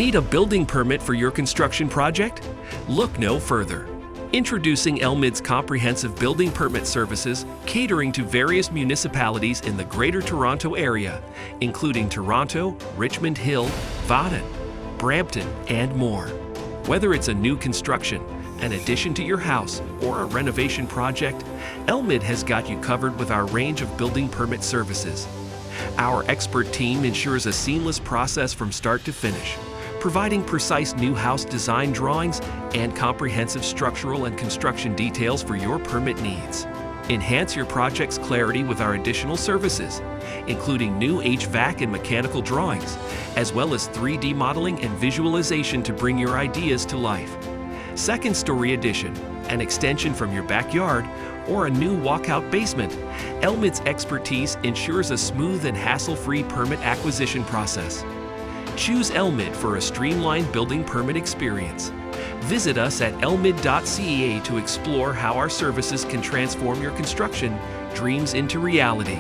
Need a building permit for your construction project? Look no further. Introducing Elmid's comprehensive building permit services, catering to various municipalities in the Greater Toronto Area, including Toronto, Richmond Hill, Vaughan, Brampton, and more. Whether it's a new construction, an addition to your house, or a renovation project, Elmid has got you covered with our range of building permit services. Our expert team ensures a seamless process from start to finish, providing precise new house design drawings and comprehensive structural and construction details for your permit needs. Enhance your project's clarity with our additional services, including new HVAC and mechanical drawings, as well as 3D modeling and visualization to bring your ideas to life. Second story addition, an extension from your backyard, or a new walkout basement, Elmid's expertise ensures a smooth and hassle-free permit acquisition process. Choose Elmid for a streamlined building permit experience. Visit us at elmid.ca to explore how our services can transform your construction dreams into reality.